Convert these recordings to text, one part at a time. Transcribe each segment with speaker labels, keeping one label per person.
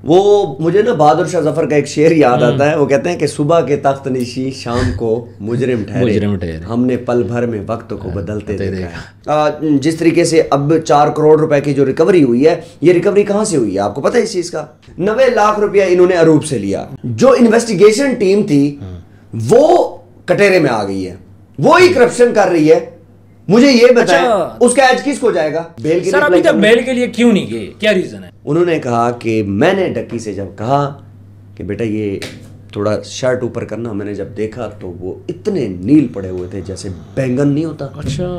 Speaker 1: وہ مجھے نا بہادر شاہ ظفر کا ایک شعر یاد آتا ہے. وہ کہتے ہیں کہ صبح کے تخت نشین شام کو مجرم ٹھہرے, ہم نے پل بھر میں وقت کو بدلتے دیکھا. جس طریقے سے اب 4 کروڑ روپے کی جو ریکوری ہوئی ہے, یہ ریکوری کہاں سے ہوئی ہے آپ کو پتہ ہے اس چیز کا؟ 90 لاکھ روپیہ انہوں نے عروب سے لیا. جو انویسٹیگیشن ٹیم تھی وہ کٹہرے میں آ گئی ہے, وہی کرپشن کر رہی ہے. مجھے یہ بتائیں اس کا ایج کس کو جائے گا؟ بیل کے لیے.
Speaker 2: سر ابھی تک بیل کے لیے کیوں نہیں گئے, کیا ریزن ہے؟
Speaker 1: انہوں نے کہا کہ میں نے ڈکی سے جب کہا کہ بیٹا یہ تھوڑا شرٹ اوپر کرنا, میں نے جب دیکھا تو وہ اتنے نیل پڑے ہوئے تھے جیسے بینگن نہیں ہوتا.
Speaker 2: اچھا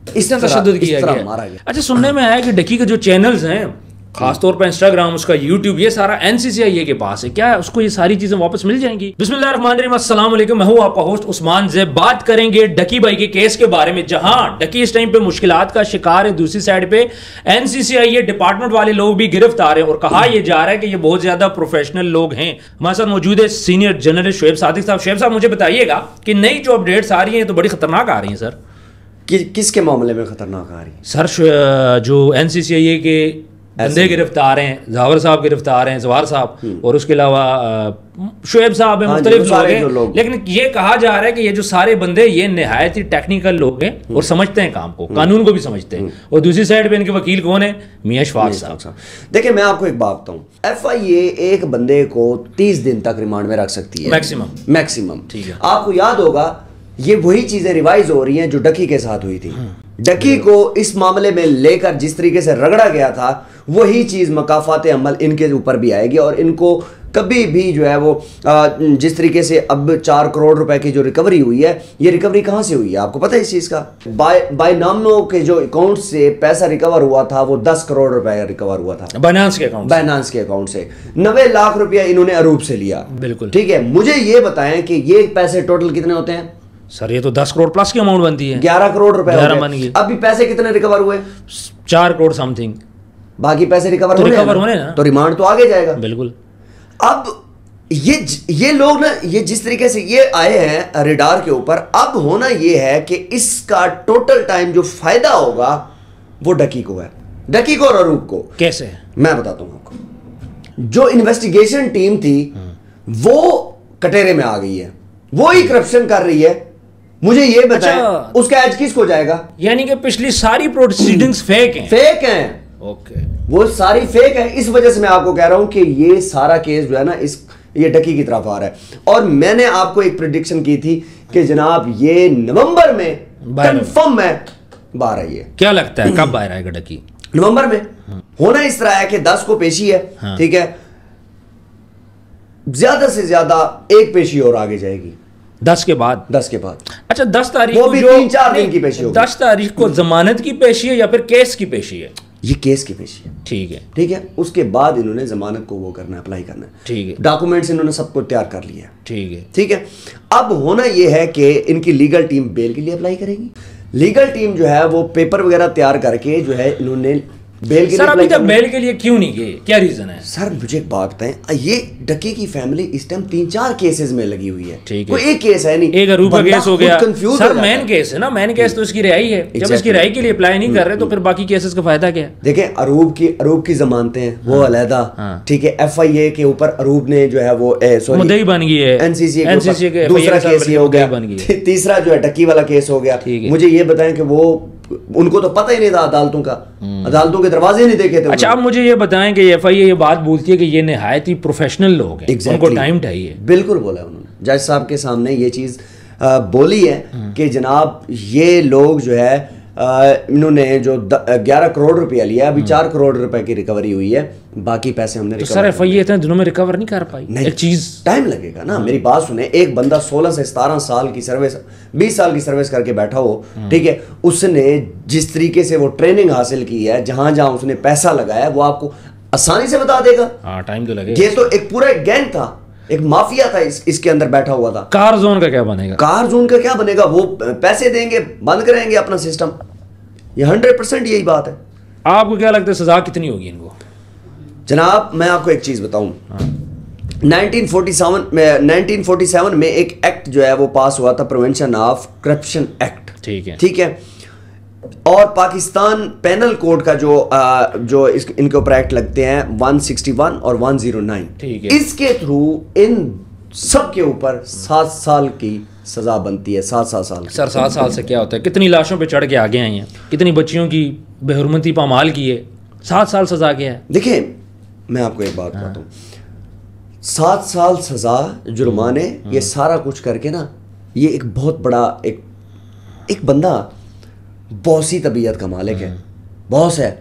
Speaker 2: اس طرح تشدد کیا گیا. اچھا سننے میں آیا کہ ڈکی کے جو چینلز ہیں خاص طور پر انسٹاگرام, اس کا یوٹیوب, یہ سارا NCCIA کے پاس ہے. کیا اس کو یہ ساری چیزیں واپس مل جائیں گی؟ بسم اللہ الرحمن الرحیم. السلام علیکم, میں ہوں آپ کا ہوسٹ عثمان زیب. بات کریں گے ڈکی بھائی کے کیس کے بارے میں, جہاں ڈکی اس ٹائم پہ مشکلات کا شکار ہے. دوسری سائڈ پہ NCCIA ڈپارٹمنٹ والے لوگ بھی گرفتار ہیں, اور کہا یہ جا رہا ہے کہ یہ بہت زیادہ پروفیشنل لوگ ہیں. ہمارے ساتھ موجود ہے سینئر جنرل شعیب صادق صاحب. شعیب صاحب مجھے بتائیے گا کہ نئی جو اپڈیٹس آ رہی ہیں تو بڑی خطرناک آ رہی ہیں سر.
Speaker 1: کس کے معاملے میں خطرناک آ رہی ہے
Speaker 2: سر؟ جو NCCIA کے بندے گرفتار ہیں, ظاہر صاحب گرفتار ہیں, زوار صاحب, اور اس کے علاوہ شعیب صاحب ہیں, مختلف لوگ ہیں. لیکن یہ کہا جا رہا ہے کہ یہ جو سارے بندے یہ نہایت ہی ٹیکنیکل لوگ ہیں اور سمجھتے ہیں کام کو, قانون کو بھی سمجھتے ہیں. اور دوسری سائڈ پہ ان کے وکیل کون ہیں؟ میاں اشفاق صاحب.
Speaker 1: دیکھیں میں آپ کو ایک بات بتاؤں, FIA ایک بندے کو 30 دن تک ریمانڈ میں رکھ سکتی ہے میکسیمم. ٹھیک ہے, آپ کو یاد ہوگا یہ وہی چیزیں ریوائز ہو رہی ہیں جو ڈکی کے ساتھ ہوئی تھی. ڈکی کو اس معاملے میں لے کر جس طریقے سے رگڑا گیا تھا وہی چیز مکافات عمل ان کے اوپر بھی آئے گی, اور ان کو کبھی بھی جو ہے وہ جس طریقے سے اب 4 کروڑ روپے کی جو ریکوری ہوئی ہے, یہ ریکوری کہاں سے ہوئی ہے آپ کو پتہ ہے اس چیز کا؟ بائی نامنو کے جو اکاؤنٹ سے پیسہ ریکور ہوا تھا وہ 10 کروڑ روپے ریکور ہوا تھا بائنانس کے اکاؤنٹ سے. 90 لاکھ روپیہ انہوں نے عروب سے لیا. بالکل ٹھیک ہے, مجھے یہ بتائیں کہ یہ پیسے ٹوٹل کتنے ہوتے ہیں؟
Speaker 2: سر یہ تو 10 کروڑ پلس کی اماؤنٹ بنتی ہے.
Speaker 1: 11 کروڑ روپے بن گئی. ابھی پیسے کتنے ریکور ہوئے؟
Speaker 2: 4 کروڑ سم تھنگ.
Speaker 1: باقی پیسے ریکور ہونے نا, تو ریمانڈ تو آگے جائے گا. بالکل. اب یہ لوگ نا, یہ جس طریقے سے یہ آئے ہیں ریڈار کے اوپر, اب ہونا یہ ہے کہ اس کا ٹوٹل ٹائم جو فائدہ ہوگا وہ ڈکی کو ہے, ڈکی کو اور عروب کو. کیسے میں بتاتا ہوں آپ کو. جو انویسٹیگیشن ٹیم تھی وہ کٹہرے میں آ گئی ہے, وہی کرپشن کر رہی ہے. مجھے یہ بتائیں اس کا ایج کس کو جائے گا؟
Speaker 2: یعنی کہ پچھلی ساری پروسیڈنگز فیک ہیں.
Speaker 1: اوکے, وہ ساری فیک ہیں. اس وجہ سے میں آپ کو کہہ رہا ہوں کہ یہ سارا کیس جو ہے نا یہ ڈکی کی طرف آ رہا ہے. اور میں نے آپ کو ایک پریڈکشن کی تھی کہ جناب یہ نومبر میں کنفرم ہے باہر آئی ہے.
Speaker 2: کیا لگتا ہے کب باہر آئے گا ڈکی؟
Speaker 1: نومبر میں. ہونا اس طرح ہے کہ 10 کو پیشی ہے, ٹھیک ہے, زیادہ سے زیادہ ایک پیشی اور آگے جائے گی
Speaker 2: 10 کے بعد. اچھا 10 تاریخ
Speaker 1: وہ بھی 3-4 دن کی پیشی ہوگی.
Speaker 2: 10 تاریخ کو ضمانت کی پیشی ہے یا پھر کیس کی پیشی ہے؟
Speaker 1: یہ کیس کی پیشی ہے. ٹھیک ہے, اس کے بعد انہوں نے ضمانت کو وہ کرنا ہے, اپلائی کرنا ہے. ٹھیک ہے, ڈاکومنٹس انہوں نے سب کو تیار کر لیا ہے. ٹھیک ہے, اب ہونا یہ ہے کہ ان کی لیگل ٹیم بیل کے لیے اپلائی کرے گی. لیگل ٹیم جو ہے وہ پیپر وغیرہ تیار کر کے جو ہے انہوں نے بیل کے لیے. سر ابھی تک
Speaker 2: بیل کے لیے کیوں نہیں گئے, کیا ریزن ہے؟
Speaker 1: سر مجھے ایک بات بتائیں, یہ ڈکی کی فیملی اس ٹائم 3-4 کیسز میں لگی ہوئی ہے. کوئی ایک کیس ہے نہیں,
Speaker 2: ایک عروب کا کیس ہو گیا. سر مین کیس ہے نا, مین کیس تو اس کی رہائی ہے. جب اس کی رہائی کے لیے اپلائی نہیں کر رہے تو پھر باقی کیسز کا فائدہ کیا ہے؟
Speaker 1: دیکھیں عروب کی ضمانتیں ہیں وہ علیحدہ. ٹھیک ہے, FIA کے اوپر عروب نے جو ہے وہ
Speaker 2: مدعی بن گئی ہے.
Speaker 1: NCCA کے دوسرا کیس یہ ہو گیا, تیسرا جو ہے ڈکی والا کیس ہو گیا. مجھے یہ بتائیں کہ وہ ان کو تو پتہ ہی نہیں تھا عدالتوں کے دروازے نہیں دیکھے تھے.
Speaker 2: اچھا اب مجھے یہ بتائیں کہ FIA یہ بات بولتی ہے کہ یہ نہایت ہی پروفیشنل لوگ ہیں, ان کو ٹائم چاہیے.
Speaker 1: بالکل بولا انہوں نے, جج صاحب کے سامنے یہ چیز بولی ہے کہ جناب یہ لوگ جو ہے انہوں نے جو 11 کروڑ روپیہ لیا, ابھی 4 کروڑ روپے کی ریکوری ہوئی ہے, باقی پیسے ہم نے ریکور.
Speaker 2: سر FIA اتنے دنوں میں ریکور نہیں کر پائی. ایک چیز
Speaker 1: ٹائم لگے گا نا, میری بات سنیں. ایک بندہ 16 سے 17 سال کی سروس, 20 سال کی سروس کر کے بیٹھا ہو, ٹھیک ہے, اس نے جس طریقے سے وہ ٹریننگ حاصل کی ہے, جہاں اس نے پیسہ لگایا, وہ آپ کو آسانی سے بتا دے گا.
Speaker 2: ٹائم تو لگے.
Speaker 1: یہ تو ایک پورا گینگ تھا, ایک مافیا تھا اس کے اندر بیٹھا ہوا تھا.
Speaker 2: کار زون کا کیا بنے گا؟
Speaker 1: وہ پیسے دیں گے, بند کریں گے اپنا سسٹم. یہ 100% یہی بات ہے.
Speaker 2: آپ کو کیا لگتا ہے سزا کتنی ہوگی ان کو؟
Speaker 1: جناب میں آپ کو ایک چیز بتاؤں, 1947 میں ایک ایکٹ جو ہے وہ پاس ہوا تھا, پریونشن آف کرپشن ایکٹ. ٹھیک ہے, اور پاکستان پینل کوڈ کا جو ان کے اوپر ایکٹ لگتے ہیں 161 اور 109، اس کے تھرو ان سب کے اوپر 7 سال کی سزا بنتی ہے. 7 سال.
Speaker 2: سر 7 سال سے کیا ہوتا ہے؟ کتنی لاشوں پہ چڑھ کے آگے آئی ہیں، کتنی بچیوں کی بے حرمتی پامال کی ہے. 7 سال سزا کیا ہے؟
Speaker 1: دیکھیں میں آپ کو ایک بات بتاتا ہوں، 7 سال سزا، جرمانے، یہ سارا کچھ کر کے نا، یہ ایک بہت بڑا ایک بندہ بوسی طبیعت کا مالک ہے، باس ہے.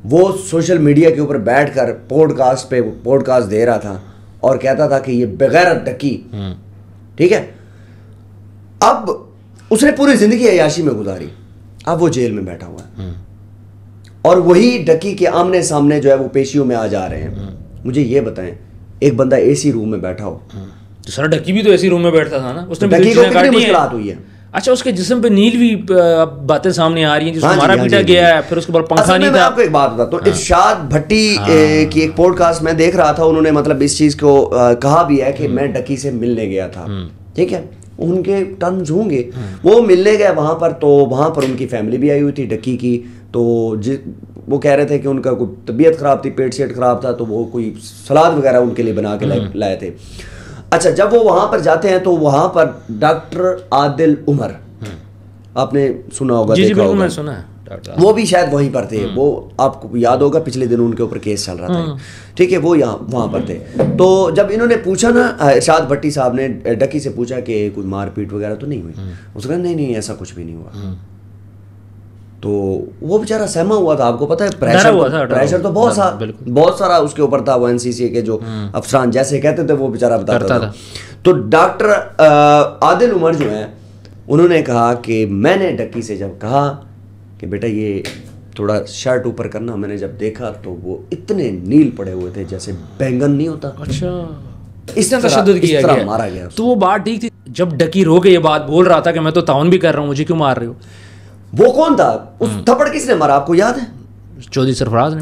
Speaker 1: وہ سوشل میڈیا کے اوپر بیٹھ کر پوڈ کاسٹ دے رہا تھا اور کہتا تھا کہ یہ بغیرت ڈکی. ٹھیک ہے، اب اس نے پوری زندگی عیاشی میں گزاری، اب وہ جیل میں بیٹھا ہوا ہے اور وہی ڈکی کے آمنے سامنے جو ہے وہ پیشیوں میں آ جا رہے ہیں. مجھے یہ بتائیں، ایک بندہ اے سی روم میں بیٹھا ہو.
Speaker 2: سر ڈکی بھی تو اے سی روم میں بیٹھتا تھا نا، اس نے
Speaker 1: ڈکی کو کتنی مشکلات ہوئی ہے.
Speaker 2: اچھا، اس کے جسم پہ نیل بھی باتیں سامنے آ رہی ہیں، جس کو مارا پیٹا گیا ہے، پھر اس کے بعد پنکھا نہیں تھا.
Speaker 1: میں آپ کو ایک بات بتاتا ہوں، ارشاد بھٹی کی ایک پوڈ کاسٹ میں دیکھ رہا تھا، انہوں نے مطلب اس چیز کو کہا بھی ہے کہ میں ڈکی سے ملنے گیا تھا. ٹھیک ہے، ان کے ٹرمز ہوں گے، وہ ملنے گئے وہاں پر، تو وہاں پر ان کی فیملی بھی آئی ہوئی تھی ڈکی کی. تو وہ کہہ رہے تھے کہ ان کا کوئی طبیعت خراب تھی، پیٹ شیٹ خراب تھا، تو وہ کوئی سلاد وغیرہ ان کے لیے بنا کے لائے تھے. اچھا، جب وہ وہاں پر جاتے ہیں تو وہاں پر ڈاکٹر عادل عمر، آپ نے سنا ہوگا، دیکھا ہوگا،
Speaker 2: میں سنا ہے،
Speaker 1: وہ بھی شاید وہیں پر تھے. وہ آپ کو یاد ہوگا پچھلے دن ان کے اوپر کیس چل رہا تھا. ٹھیک ہے، وہ وہاں پر تھے. تو جب انہوں نے پوچھا نا، ارشاد بھٹی صاحب نے ڈکی سے پوچھا کہ کوئی مار پیٹ وغیرہ تو نہیں ہوئی، اس نے کہا نہیں ایسا کچھ بھی نہیں ہوا. تو وہ بیچارہ سہما ہوا تھا. آپ کو پتہ ہے پریشر تو بہت سارا اس کے اوپر تھا. وہ NCCA کے جو افسران جیسے کہتے تھے وہ بیچارہ بتاتا تھا. تو ڈاکٹر عادل عمر جو ہیں، انہوں نے کہا کہ میں نے ڈکی سے جب کہا کہ بیٹا یہ تھوڑا شرٹ اوپر کرنا، میں نے جب دیکھا تو وہ اتنے نیل پڑے ہوئے تھے جیسے بینگن نہیں ہوتا.
Speaker 2: اچھا، اس طرح تشدد کیا گیا،
Speaker 1: مارا گیا.
Speaker 2: تو وہ بات ٹھیک تھی جب ڈکی رو کے یہ بات بول رہا تھا کہ میں تو تعاون بھی کر رہا ہوں، مجھے کیوں مار رہے ہو؟
Speaker 1: وہ کون تھا؟ اس تھپڑ کس نے مارا آپ کو یاد ہے؟
Speaker 2: چودھری سرفراز نے.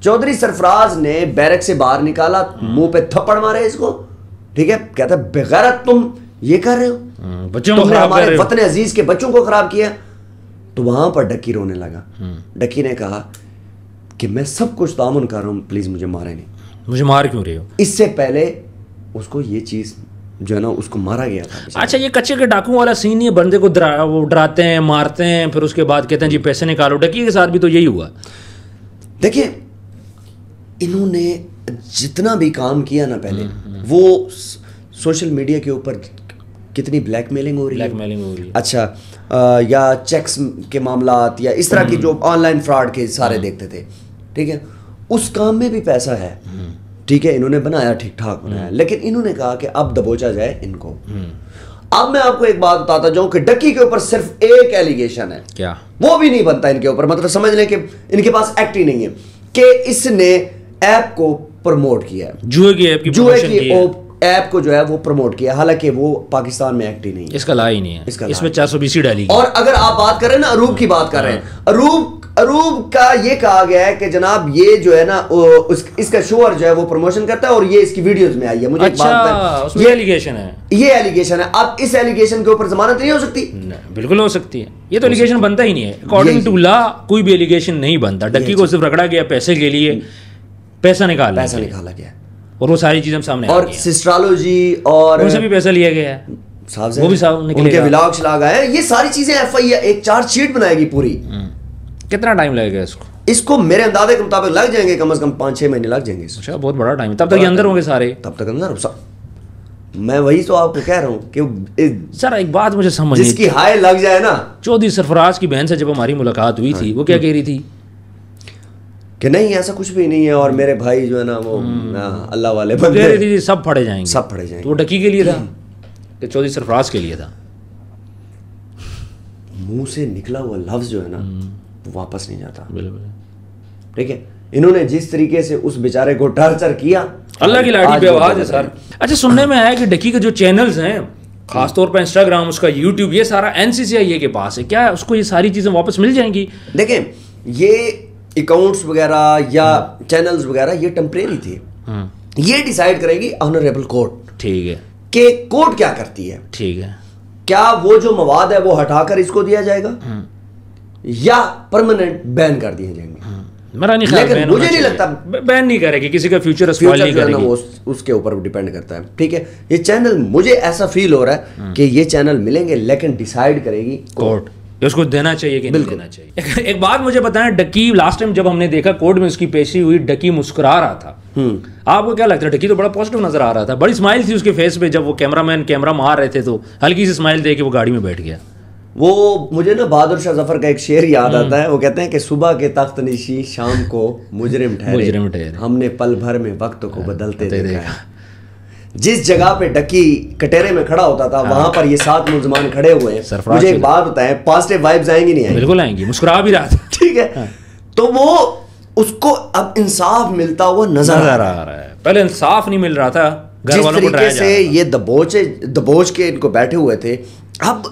Speaker 1: چودھری سرفراز نے بیرک سے باہر نکالا، منہ پہ تھپڑ مارے اس کو. ٹھیک ہے، کہتا ہے بغیرت تم یہ کر رہے ہو،
Speaker 2: بچوں
Speaker 1: کو ہمارے وطن عزیز کے بچوں کو خراب کیا. تو وہاں پر ڈکی رونے لگا. ڈکی نے کہا کہ میں سب کچھ تعاون کر رہا ہوں، پلیز مجھے مارے نہیں.
Speaker 2: مجھے مار کیوں رہے ہو؟
Speaker 1: اس سے پہلے اس کو یہ چیز جو ہے نا اس کو مارا گیا تھا.
Speaker 2: اچھا، یہ کچے کے ڈاکو والا سین نہیں ہے، بندے کو وہ ڈراتے ہیں، مارتے ہیں، پھر اس کے بعد کہتے ہیں جی پیسے نکالو. ڈکی کے ساتھ بھی تو یہی ہوا.
Speaker 1: دیکھیں انہوں نے جتنا بھی کام کیا نا پہلے، وہ سوشل میڈیا کے اوپر کتنی بلیک میلنگ ہو رہی ہے. اچھا، یا چیکس کے معاملات یا اس طرح کی جو آن لائن فراڈ کے سارے دیکھتے تھے. ٹھیک ہے، اس کام میں بھی پیسہ ہے. ٹھیک ہے، انہوں نے بنایا، ٹھیک ٹھاک بنایا، لیکن انہوں نے کہا کہ اب دبوچا جائے ان کو. اب میں آپ کو ایک بات بتاتا جاؤں کہ ڈکی کے اوپر صرف ایک ایلیگیشن ہے،
Speaker 2: کیا
Speaker 1: وہ بھی نہیں بنتا ان کے اوپر. مطلب سمجھ لیں کہ ان کے پاس ایکٹ ہی نہیں ہے کہ اس نے ایپ کو پروموٹ کیا ہے، جوئے کی ایپ کو جو ہے وہ پروموٹ کیا، حالانکہ وہ پاکستان میں ایکٹ ہی نہیں ہے، اس کا لا ہی نہیں ہے، اس میں 420 ڈالی. اور اگر آپ بات کر رہے ہیں نا اروب کی بات کر رہے ہیں، اروب کا یہ کہا گیا ہے کہ جناب یہ جو ہے نا اس کا شوہر جو ہے وہ پروموشن کرتا ہے اور یہ اس کی ویڈیوز میں آئی ہے. مجھے ایک بات بتائیں، یہ ایلیگیشن ہے. اب اس ایلیگیشن کے اوپر ضمانت نہیں ہو سکتی؟
Speaker 2: بالکل ہو سکتی ہے. یہ تو ایلیگیشن بنتا ہی نہیں ہے. اکارڈنگ ٹو لا کوئی بھی ایلیگیشن نہیں بنتا. ڈکی کو صرف رگڑا گیا پیسے کے لیے، پیسہ نکالا گیا اور وہ ساری چیزیں سامنے، اور
Speaker 1: سسٹرالوجی اور
Speaker 2: ان سے بھی پیسہ لیا گیا ہے، وہ بھی
Speaker 1: ان کے ولاگ شلاگ آئے. یہ ساری چیزیں FI ایک چارج شیٹ بنائے گی پوری.
Speaker 2: کتنا ٹائم لگے گا
Speaker 1: اس کو میرے اندازے کے مطابق لگ جائیں گے کم از کم 5-6 مہینے لگ جائیں گے.
Speaker 2: اچھا، بہت بڑا ٹائم. تب تک یہ اندر ہوں گے سارے؟
Speaker 1: تب تک اندر. میں وہی تو آپ کو کہہ رہا ہوں کہ
Speaker 2: سر ایک بات مجھے سمجھ،
Speaker 1: جس کی ہائے لگ جائے نا.
Speaker 2: چودھری سرفراز کی بہن سے جب ہماری ملاقات ہوئی تھی، وہ کیا کہہ رہی تھی
Speaker 1: کہ نہیں ایسا کچھ بھی نہیں ہے، اور میرے بھائی جو ہے نا وہ اللہ والے
Speaker 2: بندے، کہہ رہی تھی سب پھڑے جائیں گے،
Speaker 1: سب پھڑے جائیں گے.
Speaker 2: تو وہ ڈکی کے لیے تھا کہ چودھری سرفراز کے لیے تھا؟
Speaker 1: منہ سے نکلا ہوا لفظ جو ہے نا واپس نہیں جاتا. ٹھیک ہے، انہوں نے جس طریقے سے اس بیچارے کو ٹارچر کیا،
Speaker 2: اللہ کی لاٹھی پہ آواز ہے سر. اچھا، سننے میں آیا کہ ڈکی کے جو چینلز ہیں، خاص طور پہ انسٹاگرام، اس کا یوٹیوب، یہ سارا NCCI کے پاس ہے. کیا اس کو یہ ساری چیزیں واپس مل جائیں گی؟
Speaker 1: دیکھیں یہ اکاؤنٹس وغیرہ یا چینلز وغیرہ یہ ٹیمپریری تھے. یہ ڈیسائیڈ کرے گی آنریبل کورٹ.
Speaker 2: ٹھیک ہے،
Speaker 1: کہ کورٹ کیا کرتی ہے.
Speaker 2: ٹھیک ہے،
Speaker 1: کیا وہ جو مواد ہے وہ ہٹا کر اس کو دیا جائے گا یا پرماننٹ بین کر دیے جائیں گے؟ لیکن مجھے نہیں لگتا
Speaker 2: بین نہیں کرے گی، کسی کا فیوچر اسپوائل نہیں کرے گی،
Speaker 1: اس کے اوپر ڈیپینڈ کرتا ہے. ٹھیک ہے، یہ چینل مجھے ایسا فیل ہو رہا ہے کہ یہ چینل ملیں گے لیکن ڈیسائیڈ کرے گی
Speaker 2: کورٹ اس کو دینا چاہیے کہ نہیں دینا چاہیے. ایک بات مجھے بتائیں، ڈکی لاسٹ ٹائم جب ہم نے دیکھا کورٹ میں اس کی پیشی ہوئی، ڈکی مسکرا رہا تھا. آپ کو کیا لگتا ہے؟ ڈکی تو بڑا پازیٹیو نظر آ رہا تھا، بڑی اسمائل تھی اس کے فیس پہ. جب وہ کیمرہ مین کیمرہ مار رہے تھے تو ہلکی سی اسمائل دے کے وہ گاڑی میں بیٹھ گیا.
Speaker 1: وہ مجھے نا بہادر شاہ ظفر کا ایک شعر یاد آتا ہے، وہ کہتے ہیں کہ صبح کے تخت نشین شام کو مجرم ٹھہرے، ہم نے پل بھر میں وقت کو بدلتے دیکھا. جس جگہ پہ ڈکی کٹہرے میں کھڑا ہوتا تھا وہاں پر یہ 7 ملزمان کھڑے ہوئے ہیں. مجھے ایک بات بتائیں، پازیٹیو وائبز آئیں گی نہیں آئیں گی؟
Speaker 2: بالکل آئیں گی، مسکرا بھی رہا تھا.
Speaker 1: ٹھیک ہے، تو وہ اس کو اب انصاف ملتا ہوا نظر آ رہا ہے.
Speaker 2: پہلے انصاف نہیں مل رہا تھا،
Speaker 1: جس طریقے سے یہ دبوچ کے ان کو بیٹھے ہوئے تھے، اب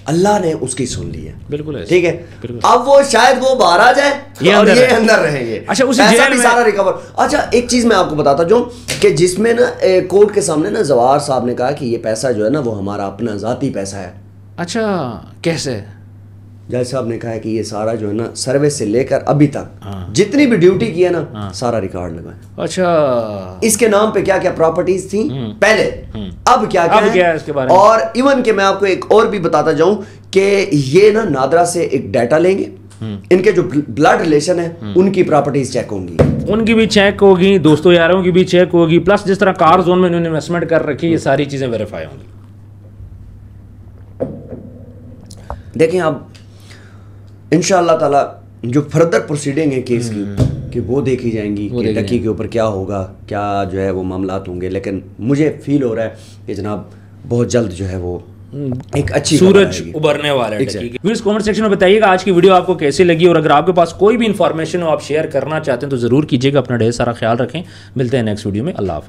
Speaker 1: اللہ نے اس کی سن لی ہے.
Speaker 2: بالکل
Speaker 1: ٹھیک ہے، اب وہ شاید وہ باہر آ جائے اور یہ اندر رہیں گے.
Speaker 2: اچھا
Speaker 1: پیسہ بھی سارا ریکور. اچھا ایک چیز میں آپ کو بتاتا ہوں کہ جس میں نا کورٹ کے سامنے نا زوار صاحب نے کہا کہ یہ پیسہ جو ہے نا وہ ہمارا اپنا ذاتی پیسہ ہے.
Speaker 2: اچھا کیسے؟
Speaker 1: جج صاحب نے کہا کہ یہ سارا جو ہے نا سروس سے لے کر ابھی تک جتنی بھی ڈیوٹی کی ہے نا سارا ریکارڈ لگا ہے.
Speaker 2: اچھا
Speaker 1: اس کے نام پہ کیا کیا پراپرٹیز تھیں پہلے، اب کیا ہے اس کے بارے میں. اور ایون کہ میں آپ کو ایک اور بھی بتاتا جاؤں کہ یہ نا نادرا سے ایک ڈیٹا لیں گے، ان کے جو بلڈ ریلیشن ہے ان کی پراپرٹیز چیک ہوں گی،
Speaker 2: ان کی بھی چیک ہوگی، دوستوں یاروں کی بھی چیک ہوگی، پلس جس طرح کار زون میں انہوں نے انویسٹمنٹ کر رکھی، یہ ساری چیزیں ویریفائی ہوں گی.
Speaker 1: دیکھیں اب انشاءاللہ تعالی جو فردر پروسیڈنگ ہے کیس کی کہ وہ دیکھی جائیں گی کہ ڈکی کے اوپر کیا ہوگا، کیا جو ہے وہ معاملات ہوں گے. لیکن مجھے فیل ہو رہا ہے کہ جناب بہت جلد جو ہے وہ ایک اچھی
Speaker 2: سورج ابھرنے والا ہے. ویڈیوز کمنٹ سیکشن میں بتائیے گا آج کی ویڈیو آپ کو کیسی لگی، اور اگر آپ کے پاس کوئی بھی انفارمیشن ہو آپ شیئر کرنا چاہتے ہیں تو ضرور کیجیے گا. اپنا ڈھیر سارا خیال رکھیں، ملتے ہیں نیکسٹ ویڈیو میں. اللہ حافظ.